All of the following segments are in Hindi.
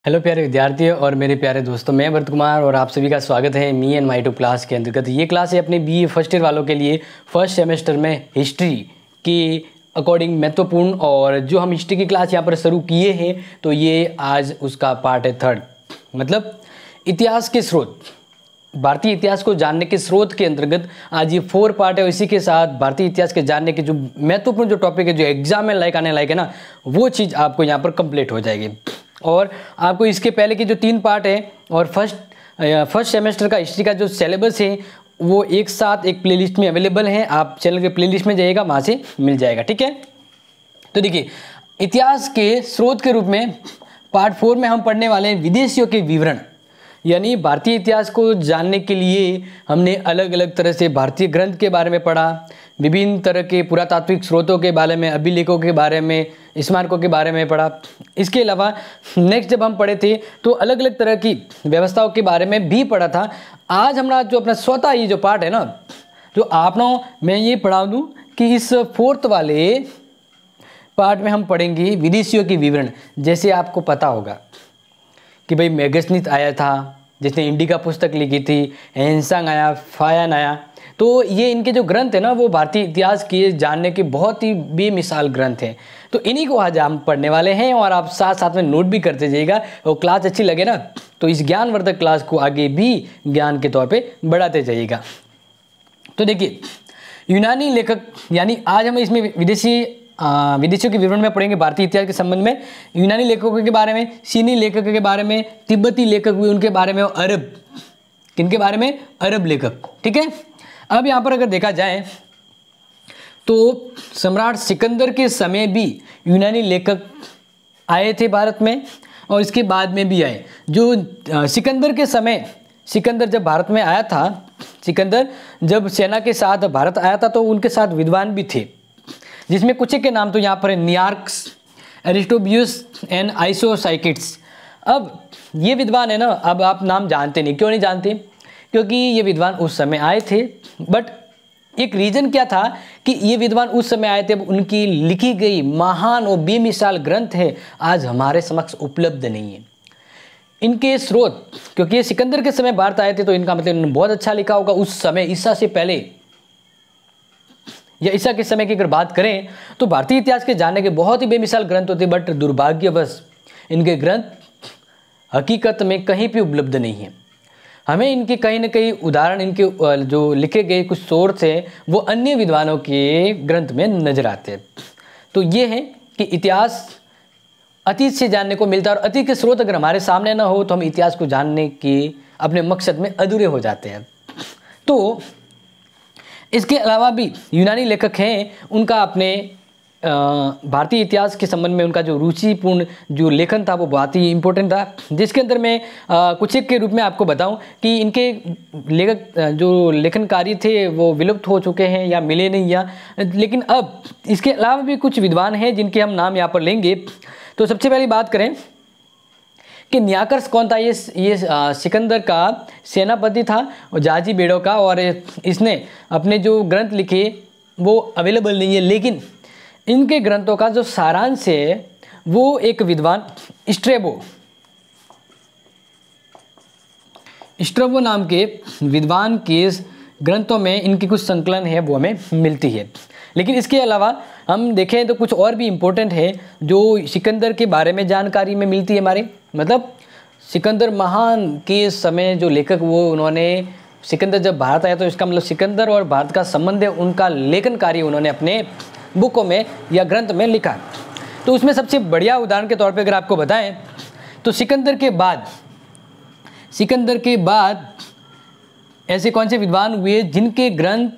हेलो प्यारे विद्यार्थियों और मेरे प्यारे दोस्तों, मैं भरत कुमार और आप सभी का स्वागत है me and my two class के अंतर्गत। ये क्लास है अपने बीए फर्स्ट ईयर वालों के लिए फर्स्ट सेमेस्टर में हिस्ट्री की अकॉर्डिंग महत्वपूर्ण। और जो हम हिस्ट्री की क्लास यहाँ पर शुरू किए हैं तो ये आज उसका पार्ट है थर्ड, मतलब इतिहास के स्रोत, भारतीय इतिहास को जानने के स्रोत के अंतर्गत आज ये 4 पार्ट है। और इसी के साथ भारतीय इतिहास के जानने के जो महत्वपूर्ण जो टॉपिक है, जो एग्जाम में लाइक आने लायक है ना, वो चीज़ आपको यहाँ पर कंप्लीट हो जाएगी। और आपको इसके पहले के जो 3 पार्ट है और फर्स्ट सेमेस्टर का हिस्ट्री का जो सिलेबस है वो एक साथ एक प्लेलिस्ट में अवेलेबल है। आप चैनल के प्लेलिस्ट में जाइएगा, वहाँ से मिल जाएगा, ठीक है। तो देखिए, इतिहास के स्रोत के रूप में पार्ट 4 में हम पढ़ने वाले हैं विदेशियों के विवरण। यानी भारतीय इतिहास को जानने के लिए हमने अलग अलग तरह से भारतीय ग्रंथ के बारे में पढ़ा, विभिन्न तरह के पुरातात्विक स्रोतों के बारे में, अभिलेखों के बारे में, स्मारकों के बारे में पढ़ा। इसके अलावा नेक्स्ट जब हम पढ़े थे तो अलग अलग तरह की व्यवस्थाओं के बारे में भी पढ़ा था। आज हमारा जो अपना स्वतः ये जो पार्ट है ना, जो आप ना मैं ये पढ़ा दूँ कि इस 4th वाले पार्ट में हम पढ़ेंगे विदेशियों के विवरण। जैसे आपको पता होगा कि भाई मेगस्नीथ आया था जिसने इंडिका पुस्तक लिखी थी, हेनसांग आया, फायान आया, तो ये इनके जो ग्रंथ है ना वो भारतीय इतिहास के जानने के बहुत ही बेमिसाल ग्रंथ हैं। तो इन्हीं को आज हम पढ़ने वाले हैं और आप साथ साथ में नोट भी करते जाइएगा। और क्लास अच्छी लगे ना तो इस ज्ञानवर्धक क्लास को आगे भी ज्ञान के तौर पे बढ़ाते जाइएगा। तो देखिए, यूनानी लेखक, यानी आज हम इसमें विदेशियों के विवरण में पढ़ेंगे भारतीय इतिहास के संबंध में यूनानी लेखकों के बारे में, चीनी लेखकों के बारे में, तिब्बती लेखक हुए उनके बारे में, और अरब, किनके बारे में? अरब लेखक, ठीक है। अब यहाँ पर अगर देखा जाए तो सम्राट सिकंदर के समय भी यूनानी लेखक आए थे भारत में और इसके बाद में भी आए। जो सिकंदर के समय, सिकंदर जब भारत में आया था, सिकंदर जब सेना के साथ भारत आया था तो उनके साथ विद्वान भी थे, जिसमें कुछ के नाम तो यहाँ पर है नियार्क्स, एरिस्टोबियस एंड आइसोसाइकिड्स। अब ये विद्वान है ना, अब आप नाम जानते नहीं। क्यों नहीं जानते? क्योंकि ये विद्वान उस समय आए थे, बट एक रीज़न क्या था कि ये विद्वान उस समय आए थे, उनकी लिखी गई महान और बेमिसाल ग्रंथ है आज हमारे समक्ष उपलब्ध नहीं है। इनके स्रोत, क्योंकि ये सिकंदर के समय भारत आए थे तो इनका मतलब इन्होंने बहुत अच्छा लिखा होगा उस समय। ईसा से पहले या ईसा के समय की अगर बात करें तो भारतीय इतिहास के जानने के बहुत ही बेमिसाल ग्रंथ होते, बट दुर्भाग्यवश इनके ग्रंथ हकीकत में कहीं भी उपलब्ध नहीं है। हमें इनके कहीं ना कहीं उदाहरण, इनके जो लिखे गए कुछ सोर्स हैं वो अन्य विद्वानों के ग्रंथ में नजर आते हैं। तो ये है कि इतिहास अतीत से जानने को मिलता है, और अतीत के स्रोत अगर हमारे सामने ना हो तो हम इतिहास को जानने के अपने मकसद में अधूरे हो जाते हैं। तो इसके अलावा भी यूनानी लेखक हैं, उनका अपने भारतीय इतिहास के संबंध में उनका जो रुचिपूर्ण जो लेखन था वो बहुत ही इम्पोर्टेंट था, जिसके अंदर मैं कुछ एक के रूप में आपको बताऊं कि इनके लेखक जो लेखन कार्य थे वो विलुप्त हो चुके हैं या मिले नहीं, या लेकिन अब इसके अलावा भी कुछ विद्वान हैं जिनके हम नाम यहाँ पर लेंगे। तो सबसे पहली बात करें कि नियार्क्स कौन था? ये सिकंदर का सेनापति था और जाजी बेड़ो का, और इसने अपने जो ग्रंथ लिखे वो अवेलेबल नहीं है, लेकिन इनके ग्रंथों का जो सारांश है वो एक विद्वान स्ट्रेबो नाम के विद्वान के ग्रंथों में इनकी कुछ संकलन है वो हमें मिलती है। लेकिन इसके अलावा हम देखें तो कुछ और भी इम्पोर्टेंट है जो सिकंदर के बारे में जानकारी में मिलती है हमारे, मतलब सिकंदर महान के समय जो लेखक वो उन्होंने, सिकंदर जब भारत आया तो इसका मतलब सिकंदर और भारत का संबंध है, उनका लेखन कार्य उन्होंने अपने बुकों में या ग्रंथ में लिखा। तो उसमें सबसे बढ़िया उदाहरण के तौर पे अगर आपको बताएं तो सिकंदर के बाद ऐसे कौन से विद्वान हुए जिनके ग्रंथ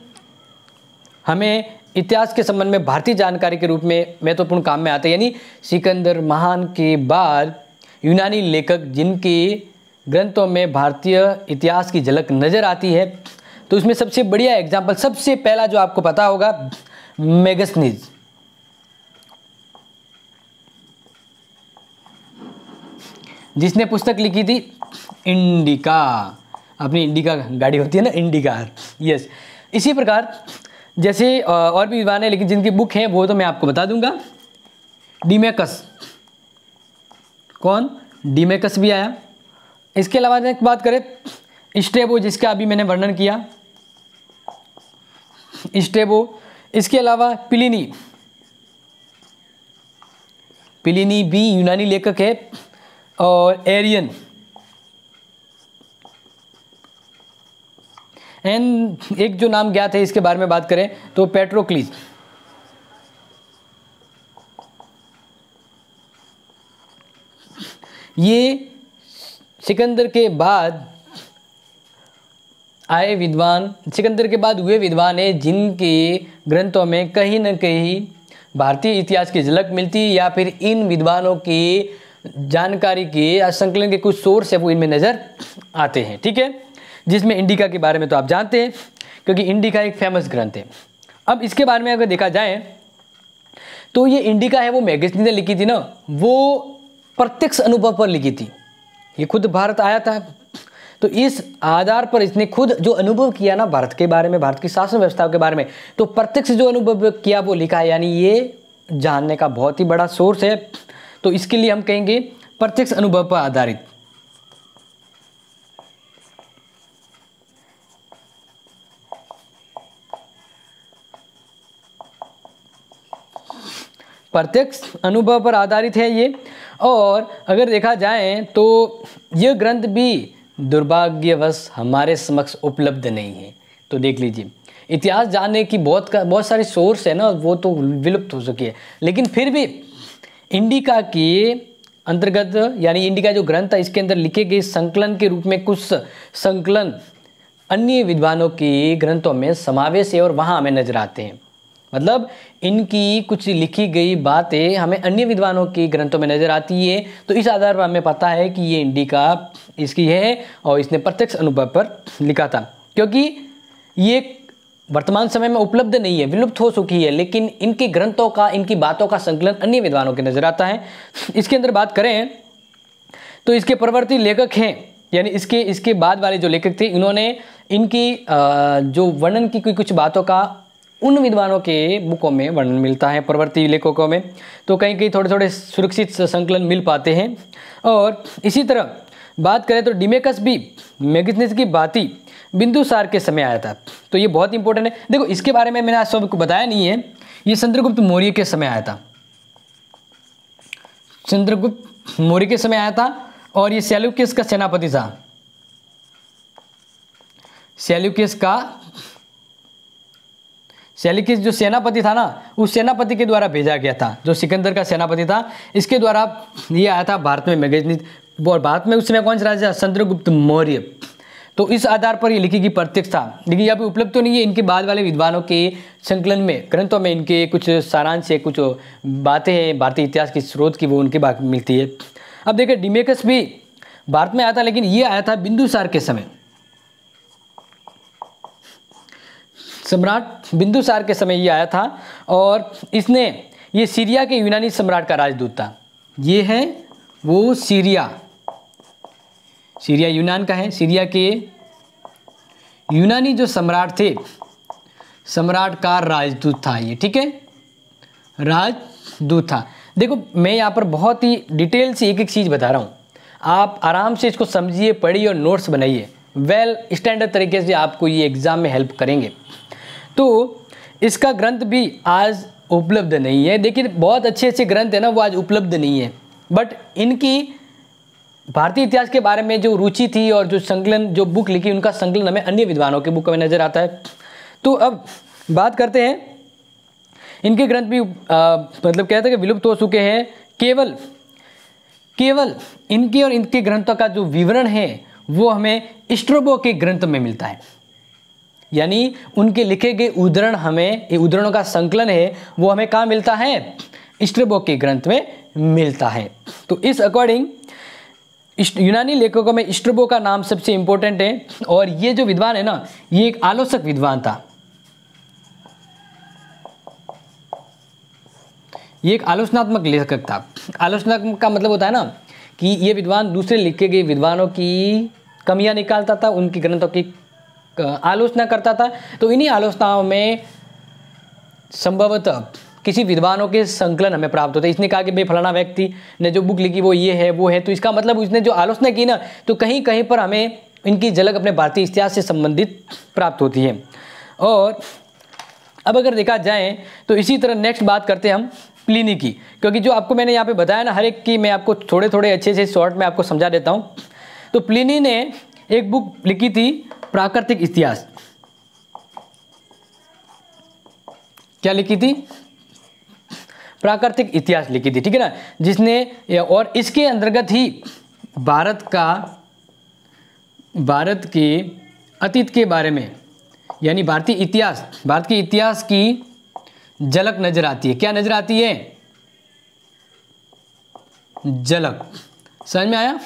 हमें इतिहास के संबंध में भारतीय जानकारी के रूप में महत्वपूर्ण काम में आते हैं। यानी सिकंदर महान के बाद यूनानी लेखक जिनके ग्रंथों में भारतीय इतिहास की झलक नज़र आती है। तो उसमें सबसे बढ़िया एग्जाम्पल, सबसे पहला जो आपको पता होगा, मेगस्नीज। जिसने पुस्तक लिखी थी इंडिका, अपनी इंडिका गाड़ी होती है ना, इंडिका, यस। इसी प्रकार जैसे और भी विद्वान है, लेकिन जिनकी बुक है वो तो मैं आपको बता दूंगा। डिमेकस, कौन? डिमेकस भी आया। इसके अलावा एक बात करें स्ट्रेबो, जिसका अभी मैंने वर्णन किया, स्ट्रेबो। इसके अलावा प्लिनी भी यूनानी लेखक है, और एरियन एंड एक जो नाम ज्ञात है इसके बारे में बात करें तो पेट्रोक्लिस। ये सिकंदर के बाद आए विद्वान, सिकंदर के बाद हुए विद्वान है जिनके ग्रंथों में कहीं न कहीं भारतीय इतिहास की झलक मिलती है, या फिर इन विद्वानों की जानकारी के संकलन के कुछ सोर्स है वो इनमें नज़र आते हैं। ठीक है, जिसमें इंडिका के बारे में तो आप जानते हैं, क्योंकि इंडिका एक फेमस ग्रंथ है। अब इसके बारे में अगर देखा जाए तो ये इंडिका है वो मैगजीन ने लिखी थी ना, वो प्रत्यक्ष अनुभव पर लिखी थी। ये खुद भारत आया था, तो इस आधार पर इसने खुद जो अनुभव किया ना भारत के बारे में, भारत की शासन व्यवस्था के बारे में, तो प्रत्यक्ष जो अनुभव किया वो लिखा है, यानी ये जानने का बहुत ही बड़ा सोर्स है। तो इसके लिए हम कहेंगे प्रत्यक्ष अनुभव पर आधारित। प्रत्यक्ष अनुभव पर आधारित है ये। और अगर देखा जाए तो यह ग्रंथ भी दुर्भाग्यवश हमारे समक्ष उपलब्ध नहीं है। तो देख लीजिए, इतिहास जानने की बहुत सारी सोर्स है ना, वो तो विलुप्त हो चुकी है, लेकिन फिर भी इंडिका के अंतर्गत, यानी इंडिका जो ग्रंथ है इसके अंदर लिखे गए संकलन के रूप में कुछ संकलन अन्य विद्वानों के ग्रंथों में समावेश है और वहाँ हमें नजर आते हैं। मतलब इनकी कुछ लिखी गई बातें हमें अन्य विद्वानों के ग्रंथों में नजर आती है, तो इस आधार पर हमें पता है कि ये इंडिका इसकी है और इसने प्रत्यक्ष अनुभव पर लिखा था। क्योंकि ये वर्तमान समय में उपलब्ध नहीं है, विलुप्त हो चुकी है, लेकिन इनके ग्रंथों का, इनकी बातों का संकलन अन्य विद्वानों के नजर आता है। इसके अंदर बात करें तो इसके परवर्ती लेखक हैं, यानी इसके बाद वाले जो लेखक थे, इन्होंने इनकी जो वर्णन की कुछ बातों का उन विद्वानों के बुकों में वर्णन मिलता है, परवर्ती लेखकों में, तो कहीं कहीं थोड़े थोड़े सुरक्षित संकलन मिल पाते हैं। और इसी तरह बात करें तो डिमेकस भी मैगजीनिस की भांति बिंदुसार के समय आया था, तो ये बहुत इंपॉर्टेंट है। देखो इसके बारे में मैंने आज सबको बताया नहीं है, ये चंद्रगुप्त मौर्य के समय आया था, चंद्रगुप्त मौर्य के समय आया था, और ये सेल्यूकस का सेनापति था। सेल्यूकस जो सेनापति था ना, उस सेनापति के द्वारा भेजा गया था, जो सिकंदर का सेनापति था, इसके द्वारा ये आया था भारत में मैगजीन। और भारत में उस समय कौन सा राजा? चंद्रगुप्त मौर्य। तो इस आधार पर ये लिखी गई प्रत्यक्ष था, लेकिन यहाँ पे उपलब्ध तो नहीं है। इनके बाद वाले विद्वानों के संकलन में, ग्रंथों में इनके कुछ सारांश है, कुछ बातें हैं भारतीय इतिहास की स्रोत की, वो उनकी बात मिलती है। अब देखिए डिमेकस भी भारत में आया था, लेकिन ये आया था बिंदुसार के समय, सम्राट बिंदुसार के समय ये आया था। और इसने, ये सीरिया के यूनानी सम्राट का राजदूत था। ये है वो सीरिया यूनान का है, सीरिया के यूनानी जो सम्राट थे, सम्राट का राजदूत था ये, ठीक है, राजदूत था। देखो मैं यहाँ पर बहुत ही डिटेल से एक एक चीज़ बता रहा हूँ, आप आराम से इसको समझिए, पढ़िए और नोट्स बनाइए, वेल स्टैंडर्ड तरीके से आपको ये एग्ज़ाम में हेल्प करेंगे। तो इसका ग्रंथ भी आज उपलब्ध नहीं है। देखिए बहुत अच्छे अच्छे ग्रंथ है ना, वो आज उपलब्ध नहीं है, बट इनकी भारतीय इतिहास के बारे में जो रुचि थी और जो संकलन, जो बुक लिखी, उनका संकलन हमें अन्य विद्वानों के बुक में नज़र आता है। तो अब बात करते हैं, इनके ग्रंथ भी मतलब कहते हैं कि विलुप्त हो चुके हैं। केवल इनके और इनके ग्रंथों का जो विवरण है वो हमें स्ट्रैबो के ग्रंथ में मिलता है, यानी उनके लिखे गए उद्धरण, हमें ये उद्धरणों का संकलन है वो हमें कहाँ मिलता है? स्ट्रैबो के ग्रंथ में मिलता है। तो इस अकॉर्डिंग यूनानी लेखकों में स्ट्रैबो का नाम सबसे इंपॉर्टेंट है। और ये जो विद्वान है ना, ये एक आलोचक विद्वान था, ये एक आलोचनात्मक लेखक था। आलोचना का मतलब होता है ना कि ये विद्वान दूसरे लिखे गए विद्वानों की कमियां निकालता था, उनकी ग्रंथों की आलोचना करता था। तो इन्हीं आलोचनाओं में संभवतः किसी विद्वानों के संकलन हमें प्राप्त होते हैं। इसने कहा कि भाई फलाना व्यक्ति ने जो बुक लिखी वो ये है वो है, तो इसका मतलब उसने जो आलोचना की ना, तो कहीं कहीं पर हमें इनकी झलक अपने भारतीय इतिहास से संबंधित प्राप्त होती है। और अब अगर देखा जाए तो इसी तरह नेक्स्ट बात करते हैं हम प्लिनी की, क्योंकि जो आपको मैंने यहाँ पे बताया ना, हर एक की मैं आपको थोड़े थोड़े अच्छे से शॉर्ट में आपको समझा देता हूँ। तो प्लिनी ने एक बुक लिखी थी प्राकृतिक इतिहास। क्या लिखी थी? प्राकृतिक इतिहास लिखी थी, ठीक है ना, जिसने, और इसके अंतर्गत ही भारत के अतीत के बारे में, यानी भारत के इतिहास की झलक नजर आती है। क्या नजर आती है? झलक। समझ में आया?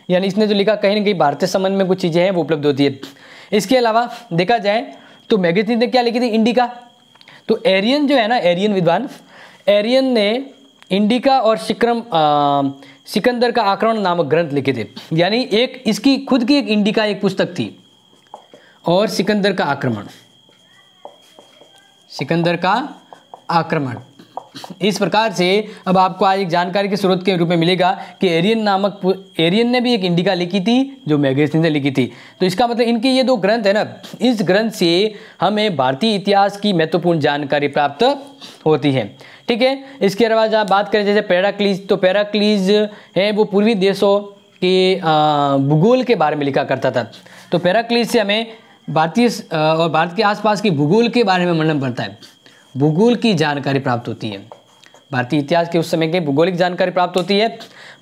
यानी इसने जो लिखा कहीं ना कहीं भारतीय संबंध में कुछ चीजें हैं वो उपलब्ध होती है। इसके अलावा देखा जाए तो मैगजीन ने क्या लिखी थी? इंडिका। तो एरियन जो है ना, एरियन विद्वान, एरियन ने इंडिका और सिकंदर का आक्रमण नामक ग्रंथ लिखे थे। यानी एक इसकी खुद की एक इंडिका एक पुस्तक थी और सिकंदर का आक्रमण। इस प्रकार से अब आपको आज एक जानकारी के स्रोत के रूप में मिलेगा कि एरियन ने भी एक इंडिका लिखी थी जो मैगजीन ने लिखी थी। तो इसका मतलब इनके ये दो ग्रंथ है ना, इस ग्रंथ से हमें भारतीय इतिहास की महत्वपूर्ण जानकारी प्राप्त होती है, ठीक है। इसके अलावा जहाँ बात करें जैसे पेराक्लीज, तो पेराक्लीज है वो पूर्वी देशों के भूगोल के बारे में लिखा करता था। तो पेराक्लीज से हमें भारतीय और भारत के आसपास के भूगोल के बारे में वर्णन बनता है, भूगोल की जानकारी प्राप्त होती है। भारतीय इतिहास के उस समय के भूगोलिक जानकारी प्राप्त होती है।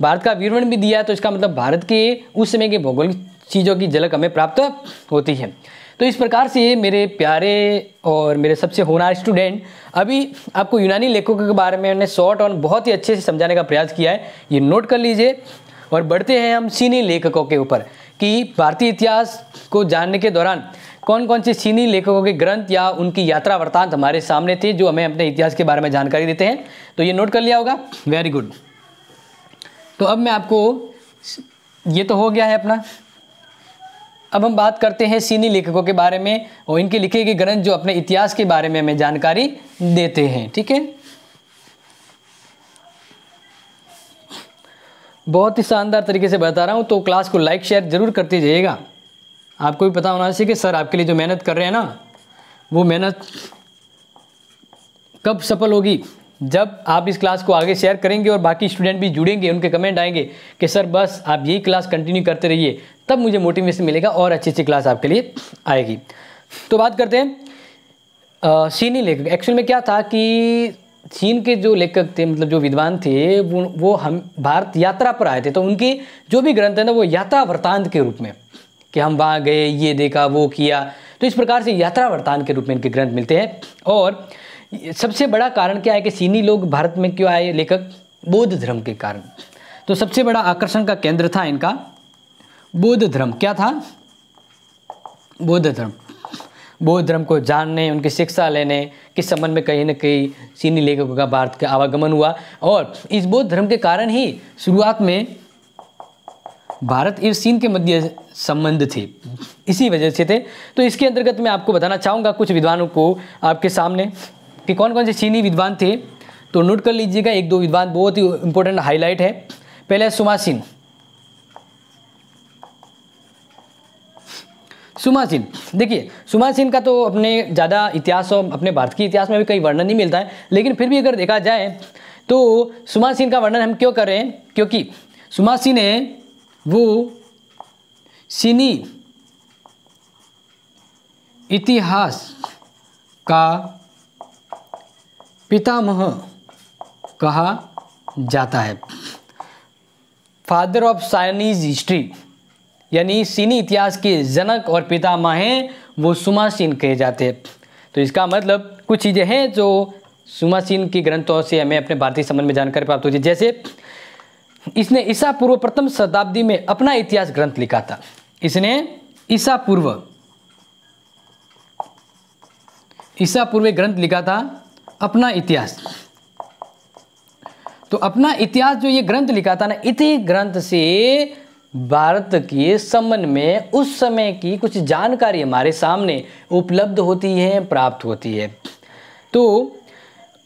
भारत का विवरण भी दिया है, तो इसका मतलब भारत के उस समय के भौगोलिक चीज़ों की झलक हमें प्राप्त होती है। तो इस प्रकार से मेरे प्यारे और मेरे सबसे होनहार स्टूडेंट, अभी आपको यूनानी लेखकों के बारे में मैंने शॉर्ट और बहुत ही अच्छे से समझाने का प्रयास किया है, ये नोट कर लीजिए। और बढ़ते हैं हम चीनी लेखकों के ऊपर कि भारतीय इतिहास को जानने के दौरान कौन कौन से चीनी लेखकों के ग्रंथ या उनकी यात्रा वृत्तांत हमारे सामने थे जो हमें अपने इतिहास के बारे में जानकारी देते हैं। तो ये नोट कर लिया होगा, वेरी गुड। तो अब मैं आपको, ये तो हो गया है अपना, अब हम बात करते हैं चीनी लेखकों के बारे में और इनके लिखे गए ग्रंथ जो अपने इतिहास के बारे में हमें जानकारी देते हैं, ठीक है। बहुत ही शानदार तरीके से बता रहा हूँ, तो क्लास को लाइक शेयर जरूर करते जाइएगा। आपको भी पता होना चाहिए कि सर आपके लिए जो मेहनत कर रहे हैं ना, वो मेहनत कब सफल होगी? जब आप इस क्लास को आगे शेयर करेंगे और बाकी स्टूडेंट भी जुड़ेंगे, उनके कमेंट आएंगे कि सर बस आप यही क्लास कंटिन्यू करते रहिए, तब मुझे मोटिवेशन मिलेगा और अच्छी अच्छी क्लास आपके लिए आएगी। तो बात करते हैं चीनी लेखक। एक्चुअल में क्या था कि चीन के जो लेखक थे, मतलब जो विद्वान थे, वो हम भारत यात्रा पर आए थे, तो उनके जो भी ग्रंथ है ना वो यात्रा वृत्तांत के रूप में, कि हम वहाँ गए, ये देखा, वो किया, तो इस प्रकार से यात्रा वृत्तांत के रूप में इनके ग्रंथ मिलते हैं। और सबसे बड़ा कारण क्या है कि चीनी लोग भारत में क्यों आए लेखक? बौद्ध धर्म के कारण। तो सबसे बड़ा आकर्षण का केंद्र था इनका बौद्ध धर्म। क्या था? बौद्ध धर्म। बौद्ध धर्म को जानने, उनकी शिक्षा लेने के संबंध में कहीं ना कहीं चीनी लेखकों का भारत का आवागमन हुआ। और इस बौद्ध धर्म के कारण ही शुरुआत में भारत और चीन के मध्य संबंध थे, इसी वजह से थे। तो इसके अंतर्गत मैं आपको बताना चाहूँगा कुछ विद्वानों को आपके सामने कि कौन कौन से चीनी विद्वान थे। तो नोट कर लीजिएगा, एक दो विद्वान बहुत ही इंपॉर्टेंट हाईलाइट है। पहले सुमासीन। सुमासीन, देखिए सुमासीन का तो अपने ज़्यादा इतिहास और अपने भारत के इतिहास में भी कहीं वर्णन नहीं मिलता है, लेकिन फिर भी अगर देखा जाए तो सुमासीन का वर्णन हम क्यों कर रहे हैं? क्योंकि सुमासीन है वो चीनी इतिहास का पितामह कहा जाता है, फादर ऑफ चाइनीज हिस्ट्री, यानी चीनी इतिहास के जनक और पितामह हैं वो सुमासीन कहे जाते हैं। तो इसका मतलब कुछ चीज़ें हैं जो सुमासीन के ग्रंथों से हमें अपने भारतीय संबंध में जानकारी प्राप्त होती है। जैसे इसने ईसा पूर्व प्रथम शताब्दी में अपना इतिहास ग्रंथ लिखा था। इसने ईसा पूर्व ग्रंथ लिखा था, अपना इतिहास। तो अपना इतिहास जो ये ग्रंथ लिखा था ना, इसी ग्रंथ से भारत के संबंध में उस समय की कुछ जानकारी हमारे सामने उपलब्ध होती है, प्राप्त होती है। तो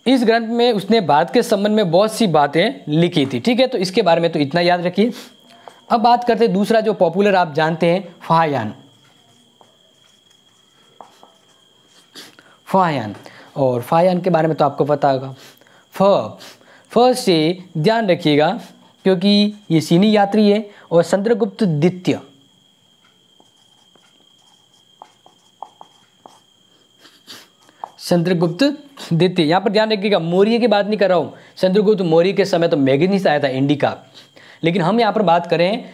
इस ग्रंथ में उसने भारत के संबंध में बहुत सी बातें लिखी थी। ठीक है, तो इसके बारे में तो इतना याद रखिए। अब बात करते हैं दूसरा जो पॉपुलर आप जानते हैं, फाहयान। फाहयान, और फाहयान के बारे में तो आपको पता होगा। फ से ध्यान रखिएगा क्योंकि ये चीनी यात्री है, और चंद्रगुप्त द्वितीय, चंद्रगुप्त द्वितीय, यहाँ पर ध्यान रखिएगा, मौर्य की बात नहीं कर रहा हूँ। चंद्रगुप्त मौर्य के समय तो मैगनीस आया था इंडिका, लेकिन हम यहाँ पर बात करें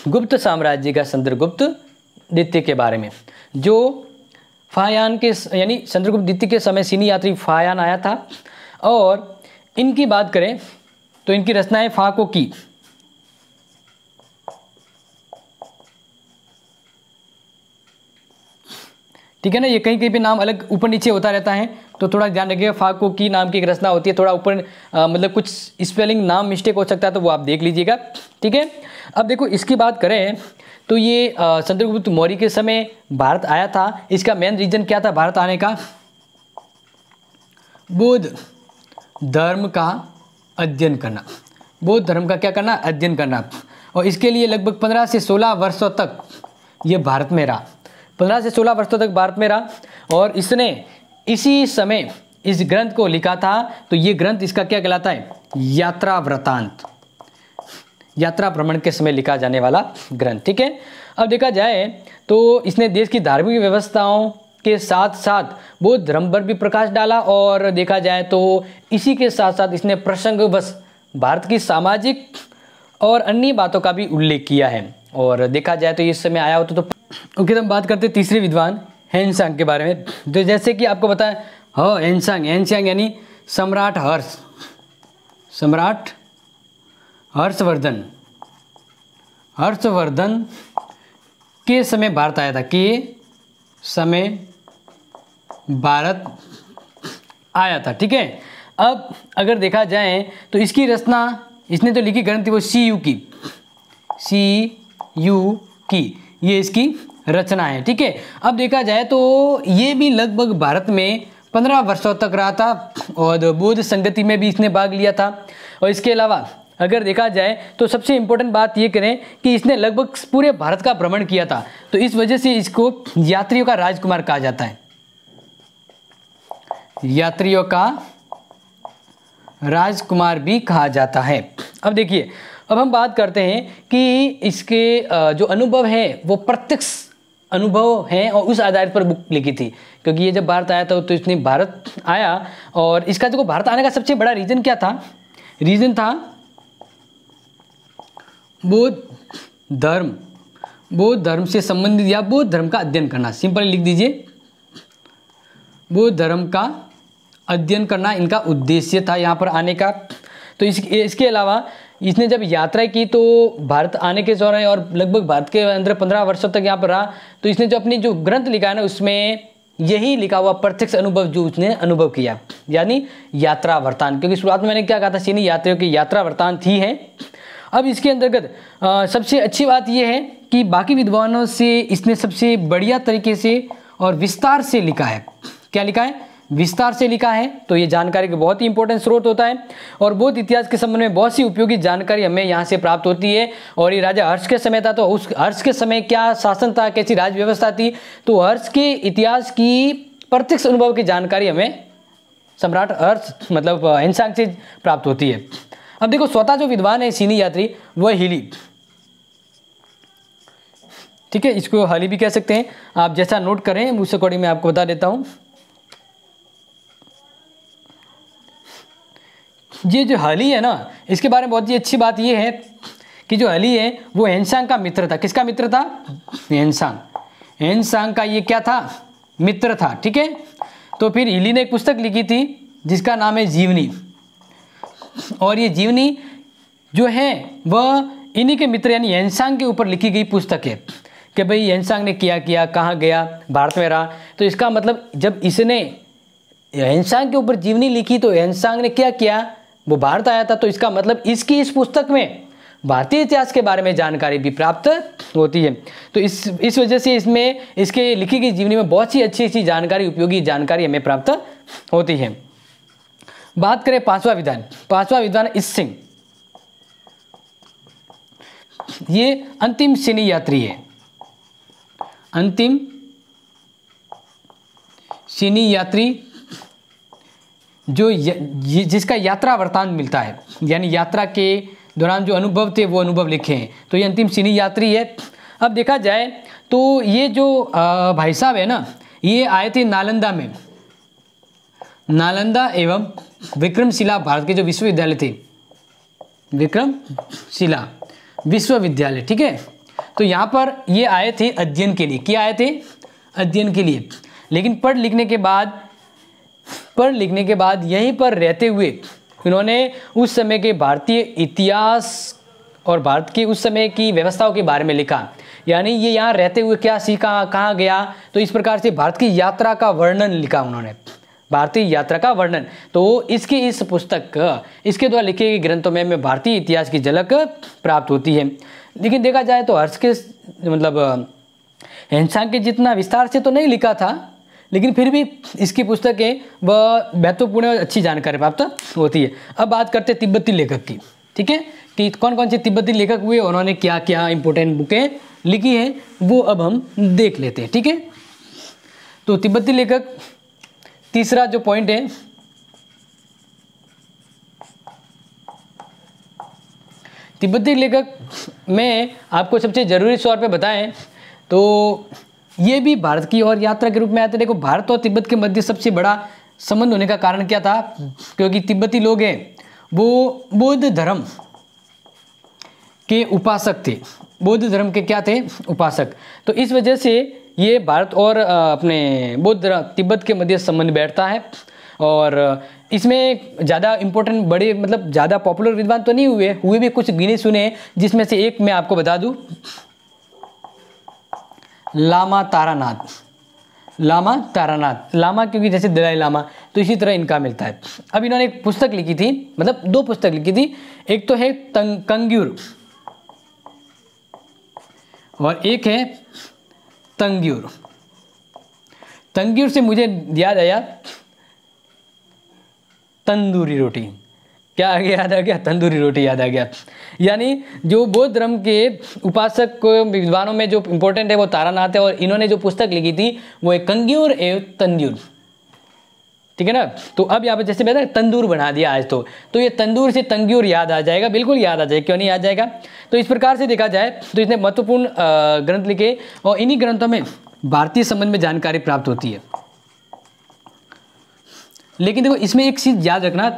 गुप्त साम्राज्य का चंद्रगुप्त द्वितीय के बारे में, जो फाहयान के यानी चंद्रगुप्त द्वितीय के समय चीनी यात्री फाहयान आया था। और इनकी बात करें तो इनकी रचनाएं फा को की, ठीक है ना, ये कहीं कहीं पे नाम अलग ऊपर नीचे होता रहता है, तो थोड़ा ध्यान रखिएगा। फाको की नाम की एक रचना होती है, थोड़ा ऊपर मतलब कुछ स्पेलिंग नाम मिस्टेक हो सकता है, तो वो आप देख लीजिएगा। ठीक है, अब देखो इसकी बात करें तो ये चंद्रगुप्त मौर्य के समय भारत आया था। इसका मेन रीजन क्या था भारत आने का? बौद्ध धर्म का अध्ययन करना। बौद्ध धर्म का क्या करना? अध्ययन करना। और इसके लिए लगभग 15 से 16 वर्षों तक ये भारत में रहा। 15 से 16 वर्षों तक भारत में रहा, और इसने इसी समय इस ग्रंथ को लिखा था। तो ये ग्रंथ इसका क्या कहलाता है? यात्रा वृतांत, यात्रा भ्रमण के समय लिखा जाने वाला ग्रंथ। ठीक है, अब देखा जाए तो इसने देश की धार्मिक व्यवस्थाओं के साथ साथ बौद्ध धर्म पर भी प्रकाश डाला, और देखा जाए तो इसी के साथ साथ इसने प्रसंगवश भारत की सामाजिक और अन्य बातों का भी उल्लेख किया है। और देखा जाए तो इस समय आया होता तो ओके। हम बात करते हैं तीसरे विद्वान हेनसांग के बारे में। तो जैसे कि आपको पता है हेनसांग यानी सम्राट हर्षवर्धन के समय भारत आया था, कि समय भारत आया था। ठीक है, अब अगर देखा जाए तो इसकी रचना इसने जो लिखी ग्रंथ थी वो CU की ये इसकी रचना है। ठीक है, अब देखा जाए तो ये भी लगभग भारत में 15 वर्षों तक रहा था, और बौद्ध संगति में भी इसने भाग लिया था। और इसके अलावा अगर देखा जाए तो सबसे इम्पोर्टेंट बात ये करें कि इसने लगभग पूरे भारत का भ्रमण किया था, तो इस वजह से इसको यात्रियों का राजकुमार कहा जाता है। यात्रियों का राजकुमार भी कहा जाता है। अब देखिए, अब हम बात करते हैं कि इसके जो अनुभव है वो प्रत्यक्ष अनुभव हैं, और उस आधार पर बुक लिखी थी। क्योंकि ये जब भारत आया था तो इसने भारत आया, और इसका जो भारत आने का सबसे बड़ा रीज़न क्या था? रीज़न था बौद्ध धर्म से संबंधित या बौद्ध धर्म का अध्ययन करना। सिंपल लिख दीजिए, बौद्ध धर्म का अध्ययन करना इनका उद्देश्य था यहाँ पर आने का। तो इसके अलावा इसने जब यात्रा की तो भारत आने के दौरान और लगभग भारत के अंदर 15 वर्षों तक यहाँ पर रहा, तो इसने जो अपनी जो ग्रंथ लिखा है ना उसमें यही लिखा हुआ प्रत्यक्ष अनुभव जो उसने अनुभव किया, यानी यात्रा वृतांत। क्योंकि शुरुआत में मैंने क्या कहा था, चीनी यात्रियों की यात्रा वृतांत ही है। अब इसके अंतर्गत सबसे अच्छी बात यह है कि बाकी विद्वानों से इसने सबसे बढ़िया तरीके से और विस्तार से लिखा है। क्या लिखा है? विस्तार से लिखा है। तो ये जानकारी का बहुत ही इंपॉर्टेंट स्रोत होता है, और बौद्ध इतिहास के संबंध में बहुत सी उपयोगी जानकारी हमें यहाँ से प्राप्त होती है। और ये राजा हर्ष के समय था, तो उस हर्ष के समय क्या शासन था, कैसी राज व्यवस्था थी, तो हर्ष के इतिहास की प्रत्यक्ष अनुभव की जानकारी हमें सम्राट हर्ष मतलब हेनसांग से प्राप्त होती है। अब देखो, स्वतः जो विद्वान है चीनी यात्री वह हिली, ठीक है, इसको हाली भी कह सकते हैं। आप जैसा नोट करें उस अकॉर्डिंग मैं आपको बता देता हूँ। ये जो हाली है ना, इसके बारे में बहुत ही अच्छी बात ये है कि जो हाली है वो हेनसांग का मित्र था। किसका मित्र था? हेनसांग का ये क्या था? मित्र था। ठीक है, तो फिर हिली ने एक पुस्तक लिखी थी जिसका नाम है जीवनी, और ये जीवनी जो है वह इन्हीं के मित्र यानी हेनसांग के ऊपर लिखी गई पुस्तक है कि भाई हेनसांग ने क्या किया, कहाँ गया, भारत में रहा। तो इसका मतलब जब इसने हेनसांग के ऊपर जीवनी लिखी तो हेनसांग ने क्या किया, वो भारत आया था। तो इसका मतलब इसकी इस पुस्तक में भारतीय इतिहास के बारे में जानकारी भी प्राप्त होती है। तो इस वजह से इसमें इसके लिखी गई जीवनी में बहुत सी अच्छी जानकारी, उपयोगी जानकारी हमें प्राप्त होती है। बात करें पांचवा विधान, पांचवा विधान इस्सिंग, ये अंतिम श्रेणी यात्री है, अंतिम श्रेणी यात्री जो जिसका यात्रा वृत्तांत मिलता है, यानी यात्रा के दौरान जो अनुभव थे वो अनुभव लिखे हैं, तो ये अंतिम श्रेणी यात्री है। अब देखा जाए तो ये जो भाई साहब है ना, ये आए थे नालंदा में, नालंदा एवं विक्रमशिला भारत के जो विश्वविद्यालय थे, विक्रमशिला विश्वविद्यालय, ठीक है। तो यहाँ पर ये आए थे अध्ययन के लिए, क्या आए थे? अध्ययन के लिए। लेकिन पढ़ लिखने के बाद यहीं पर रहते हुए इन्होंने उस समय के भारतीय इतिहास और भारत की उस समय की व्यवस्थाओं के बारे में लिखा, यानी ये यहाँ रहते हुए क्या सीखा, कहाँ गया, तो इस प्रकार से भारत की यात्रा का वर्णन लिखा उन्होंने, भारतीय यात्रा का वर्णन। तो इसकी इस पुस्तक, इसके द्वारा लिखे गए ग्रंथों में हमें भारतीय इतिहास की झलक प्राप्त होती है। लेकिन देखा जाए तो हर्ष के मतलब हेनसांग के जितना विस्तार से तो नहीं लिखा था, लेकिन फिर भी इसकी पुस्तकें वह महत्वपूर्ण और अच्छी जानकारी प्राप्त होती है। अब बात करते हैं तिब्बती लेखक की, ठीक है, कि कौन कौन से तिब्बती लेखक हुए, उन्होंने क्या क्या इंपॉर्टेंट बुकें लिखी हैं, वो अब हम देख लेते हैं, ठीक है। तो तिब्बती लेखक, तीसरा जो पॉइंट है, तिब्बती लेखक में आपको सबसे जरूरी तौर पे बताएं तो ये भी भारत की और यात्रा के रूप में आते। देखो, भारत और तिब्बत के मध्य सबसे बड़ा संबंध होने का कारण क्या था? क्योंकि तिब्बती लोग हैं वो बौद्ध धर्म के उपासक थे, बौद्ध धर्म के क्या थे? उपासक। तो इस वजह से ये भारत और अपने बौद्ध तिब्बत के मध्य संबंध बैठता है। और इसमें ज़्यादा इम्पोर्टेंट बड़े मतलब ज़्यादा पॉपुलर विद्वान तो नहीं हुए भी कुछ गिने सुने, जिसमें से एक मैं आपको बता दूं, लामा तारानाथ। लामा तारानाथ, लामा क्योंकि जैसे दलाई लामा, तो इसी तरह इनका मिलता है। अब इन्होंने एक पुस्तक लिखी थी, मतलब दो पुस्तक लिखी थी, एक तो है कंग्यूर और एक है तंग्यूर। तंग्यूर से मुझे याद आया तंदूरी रोटी, क्या आगे याद आ गया? तंदूरी रोटी याद आ गया। यानी जो बौद्ध धर्म के उपासक विद्वानों में जो इम्पोर्टेंट है वो तारानाथ है, और इन्होंने जो पुस्तक लिखी थी वो एक कंग्यूर एवं तंदूर, ठीक है ना। तो अब यहाँ पे जैसे मैंने तंदूर बना दिया आज, तो ये तंदूर से तंग्यूर याद आ जाएगा, बिल्कुल याद आ जाएगा, क्यों नहीं याद जाएगा। तो इस प्रकार से देखा जाए तो इसने महत्वपूर्ण ग्रंथ लिखे, और इन्हीं ग्रंथों में भारतीय संबंध में जानकारी प्राप्त होती है। लेकिन देखो, इसमें एक चीज याद रखना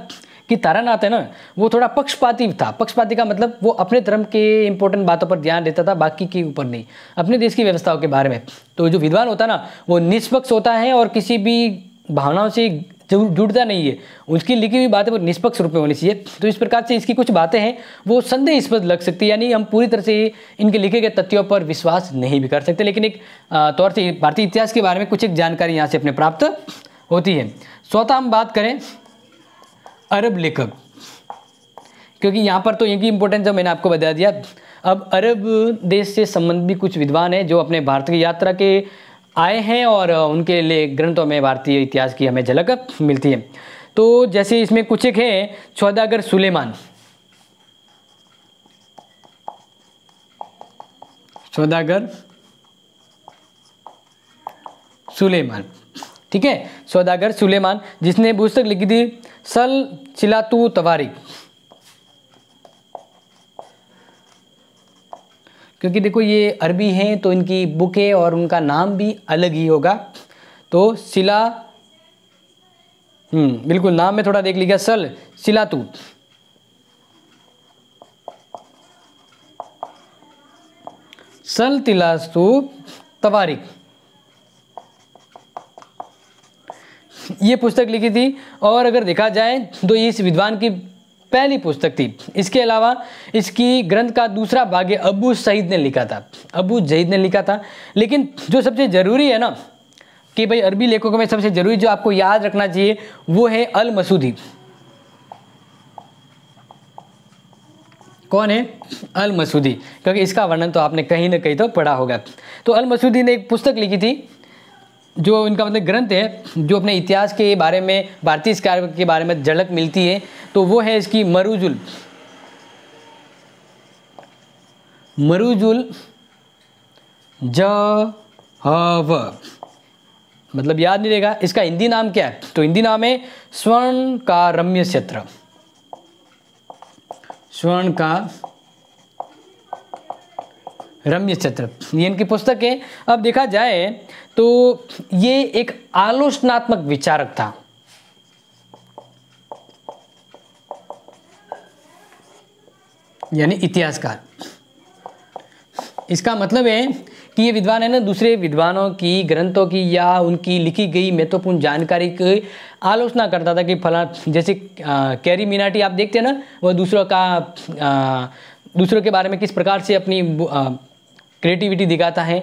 कि तारानाथ है ना, वो थोड़ा पक्षपाती था। पक्षपाती का मतलब वो अपने धर्म के इंपॉर्टेंट बातों पर ध्यान देता था, बाकी के ऊपर नहीं, अपने देश की व्यवस्थाओं के बारे में। तो जो विद्वान होता है ना, वो निष्पक्ष होता है और किसी भी भावनाओं से जुड़ता नहीं है, उसकी लिखी हुई बातें वो निष्पक्ष रूप में होनी चाहिए। तो इस प्रकार से इसकी कुछ बातें हैं वो संदेहास्पद लग सकती है, यानी हम पूरी तरह से इनके लिखे गए तथ्यों पर विश्वास नहीं भी कर सकते, लेकिन एक तौर से भारतीय इतिहास के बारे में कुछ एक जानकारी यहाँ से अपने प्राप्त होती है। चौथा हम बात करें अरब लेखक, क्योंकि यहाँ पर तो इनकी इंपॉर्टेंस जो मैंने आपको बता दिया। अब अरब देश से संबंधित कुछ विद्वान हैं जो अपने भारत की यात्रा के आए हैं, और उनके लिए ग्रंथों में भारतीय इतिहास की हमें झलक मिलती है। तो जैसे इसमें कुछ एक है, सौदागर सुलेमान, सौदागर सुलेमान, ठीक है, सौदागर सुलेमान, जिसने पुस्तक लिखी थी सल चिलातू तवारीख। क्योंकि देखो ये अरबी हैं तो इनकी बुक है और उनका नाम भी अलग ही होगा। तो सिला बिल्कुल, नाम में थोड़ा देख लीजिएगा, सल सिलातू, सल तिलास्तु तवारीख, ये पुस्तक लिखी थी। और अगर देखा जाए तो इस विद्वान की पहली पुस्तक थी। इसके अलावा इसकी ग्रंथ का दूसरा भाग अबू सईद ने लिखा था, अबू जहीद ने लिखा था। लेकिन जो सबसे जरूरी है ना कि भाई अरबी लेखकों में सबसे जरूरी जो आपको याद रखना चाहिए वो है अल मसूदी। कौन है? अल मसूदी, क्योंकि इसका वर्णन तो आपने कहीं ना कहीं तो पढ़ा होगा। तो अल मसूदी ने एक पुस्तक लिखी थी जो इनका मतलब ग्रंथ है जो अपने इतिहास के बारे में, भारतीय इतिहास के बारे में झलक मिलती है, तो वो है इसकी मरुजुल जहव, मतलब याद नहीं रहेगा। इसका हिंदी नाम क्या है? तो हिंदी नाम है स्वर्ण का रम्य क्षेत्र, स्वर्ण का रम्य क्षेत्र, ये इनकी पुस्तक है। अब देखा जाए तो ये एक आलोचनात्मक विचारक था, यानी इतिहासकार। इसका मतलब है कि ये विद्वान है ना, दूसरे विद्वानों की ग्रंथों की या उनकी लिखी गई महत्वपूर्ण जानकारी की आलोचना करता था कि फला, जैसे कैरी मिनाटी आप देखते हैं ना, वो दूसरों के बारे में किस प्रकार से अपनी क्रिएटिविटी दिखाता है,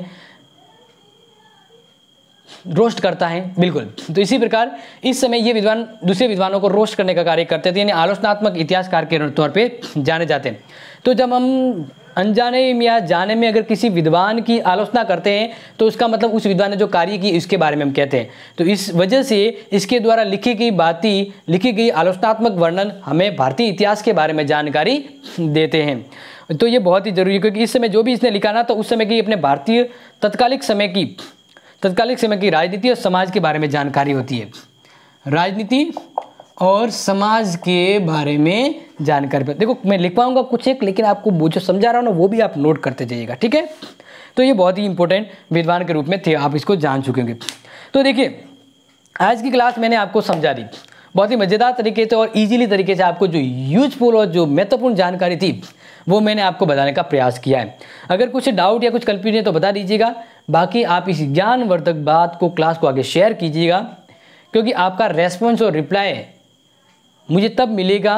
रोस्ट करता है, बिल्कुल। तो इसी प्रकार इस समय ये विद्वान दूसरे विद्वानों को रोस्ट करने का कार्य करते थे, यानी आलोचनात्मक इतिहासकार के तौर पे जाने जाते हैं। तो जब हम अनजाने या जाने में अगर किसी विद्वान की आलोचना करते हैं तो उसका मतलब उस विद्वान ने जो कार्य की इसके बारे में हम कहते हैं। तो इस वजह से इसके द्वारा लिखी गई आलोचनात्मक वर्णन हमें भारतीय इतिहास के बारे में जानकारी देते हैं। तो ये बहुत ही जरूरी है, क्योंकि इस समय जो भी इसने लिखा ना, तो उस समय की अपने भारतीय तत्कालिक समय की राजनीति और समाज के बारे में जानकारी होती है, राजनीति और समाज के बारे में जानकारी। देखो मैं लिख पाऊंगा कुछ एक, लेकिन आपको वो जो समझा रहा हूँ ना वो भी आप नोट करते जाइएगा, ठीक है। तो ये बहुत ही इंपॉर्टेंट विद्वान के रूप में थे, आप इसको जान चुके होंगे। तो देखिए आज की क्लास मैंने आपको समझा दी बहुत ही मज़ेदार तरीके से और इजीली तरीके से। आपको जो यूजफुल और जो महत्वपूर्ण जानकारी थी वो मैंने आपको बताने का प्रयास किया है। अगर कुछ डाउट या कुछ कंफ्यूजन है तो बता दीजिएगा। बाकी आप इस ज्ञानवर्धक बात को, क्लास को आगे शेयर कीजिएगा, क्योंकि आपका रेस्पॉन्स और रिप्लाई मुझे तब मिलेगा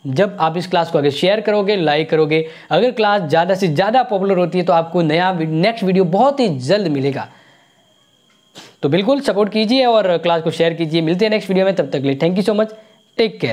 जब आप इस क्लास को आगे शेयर करोगे, लाइक करोगे। अगर क्लास ज़्यादा से ज़्यादा पॉपुलर होती है तो आपको नेक्स्ट वीडियो बहुत ही जल्द मिलेगा। तो बिल्कुल सपोर्ट कीजिए और क्लास को शेयर कीजिए। मिलते हैं नेक्स्ट वीडियो में, तब तक के लिए thank you so much, take care.